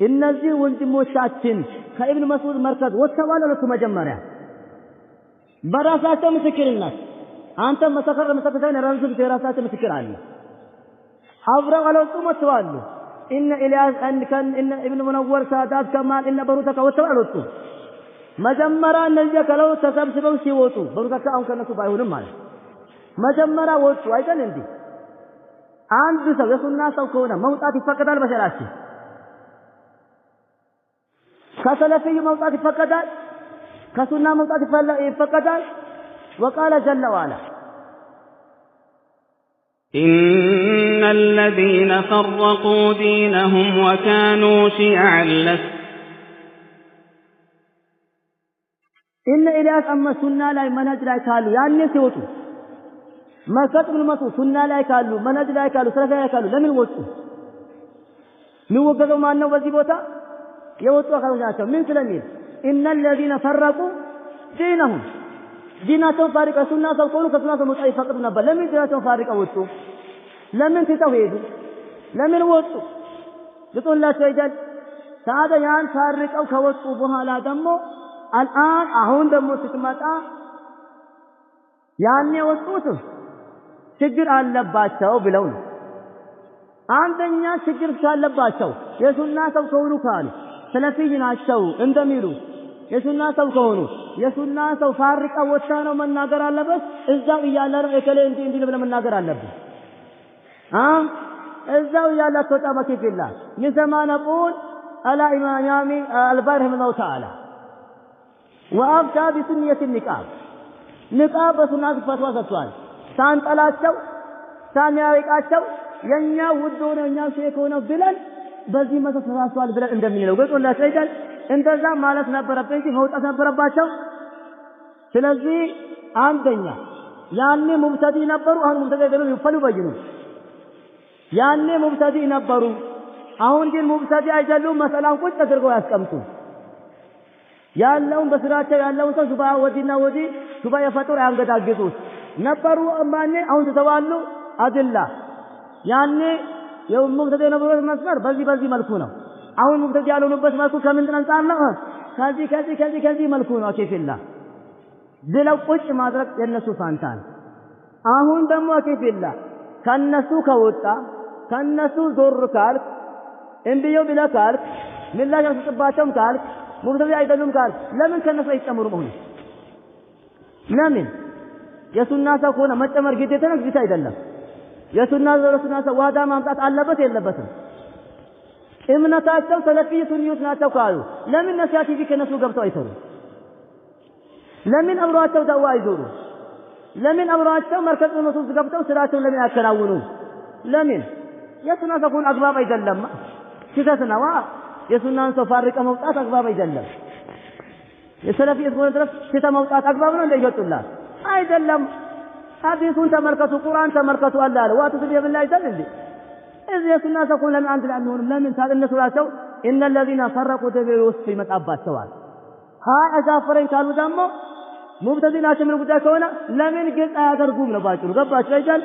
እነዚህ ወንድሞቻችን ከኢብኑ መስዑድ መርከዝ ወጥተዋል ለቱ መጀመሪያ በራሳቸው ምስክርነት አንተ መሰከረን ራስህ የራሳቸው ምስክር አለ አብረው አልወጡም ወጥተዋል إن إلياس إن ابن منور سادات كمال إن بروتك وتوالوتو مجمرا نجا كلو تسبسبوا سيوتو بروتك أو كنسو بايهونم مال مجمرا وتو أيضا عندي عند سو يسونا سو كونا موتات فقدال بشراشي كسلفي موتات فقدال كسونا موتات فقدال وقال جل وعلا إن الذين فرقوا دينهم وكانوا شيعا لست إن إلياس أما سنة لا منهج لا يكالو يعني سيوتو ما كتب المسو سنة لا يكالو منهج لا يكالو سلفة لا يكالو لمن وطو من وقتوا ما أنه وزيبوتا يوطوا أخذوا جانسوا من سلمين إن الذين فرقوا دينهم ديناتهم فارقة سنة سوكونوا كسنة متعي فقط نبا لمن ديناتهم فارقة وطو لمن تتوهيدوا لمن وطو يقول الله سيجل سعادة يان فارقة كوطو بها لا دمو الآن أهون دمو ستمتا يعني وطوتو شجر اللباتشو بلون عندنا شجر اللباتشو يسونا سوكونوا كانوا سلفيين عشو اندميرو يسونا سوكونوا يسونا سو فارقة وطانو من ناقر اللبس إزاو إيالا إكالي انتي لبنا من ناقر اللبس إزاو إيالا توتا مكيف الله يسمى نقول على إمام يامي البارح من الله تعالى وأفتى بسنية النقاب نقاب بسنة فتوى ستوال سان تلاشو سان ياريكاشو ينيا ودون ينيا شيكونا بلن بزي ما تسراسوال بلن اندمين لو قلت الله سيدل اندزا مالس نبربتي موتاس نبرباتشو سلزي عندنا يعني مبتدي نبرو أهل مبتدي دلو يفلو بجنو يعني مبتدي نبرو أهون جن مبتدي أجلو مسألة كنت تدرقوا يسكمتو ያለውን በስራቸው ያለውን ሰው ሱባ ወዲና ወዲ ሱባ የፈጠሩ ያንገዳግጡት ነበሩ አማኔ አሁን ተተዋሉ አድላ ያኔ የሙብተዲ የነበሩት መስመር በዚህ መልኩ ነው አሁን ሙብተዲ ያሉበት መልኩ ከምን አንፃር ነው ከዚህ መልኩ ነው አከፊላ ዝለው ቁጭ ማድረግ የነሱ ፋንታን አሁን ደግሞ አከፊላ ከነሱ ከወጣ ከነሱ ዞር ካልክ እንብዮ ብለካል ምላሽ አስጥባቸውም ካልክ ሙብተዲ አይደሉም ካልክ ለምን ከነሱ አይጨምሩ መሆኑ ለምን የሱና ሰው ሆነ መጨመር ግዴታ ነው ግዴታ አይደለም የሱና ሰው ዋዳ ማምጣት አለበት የለበትም እምነታቸው ሰለፊ ሱኒዮች ናቸው ካሉ ለምን ነሲያቲቪ ከነሱ ገብተው አይሰሩ ለምን አብሯቸው ዳዋ አይዞሩ ለምን አብሯቸው መርከዝ ነው ገብተው ስራቸው ለምን ያከናውኑ ለምን የሱና ሰው ሆነ አግባብ አይደለም ሲተስናዋ የሱናን ሰው ፋርቀ መውጣት አግባብ አይደለም የሰለፊ እስከሆነ ድረስ ሲተ መውጣት አግባብ ነው እንደይወጡላት አይደለም ሐዲሱን ተመልከቱ ቁርአን ተመልከቱ አላለ ዋትስብ የብላህ ይዘል እንዴ እዚህ የሱና ሰው ሆነ ለምን አንድ ላይ አንሆንም ለምን ታደነሱ ራቸው ان الذين فرقوا دبيروስ ይመጣባቸዋል አዛፈረን ካሉ ደግሞ ሙብተዲናቸው ምን ጉዳይ ከሆነ ለምን ግልጽ አያደርጉም ነው ባጭሩ ገባችሁ አይደል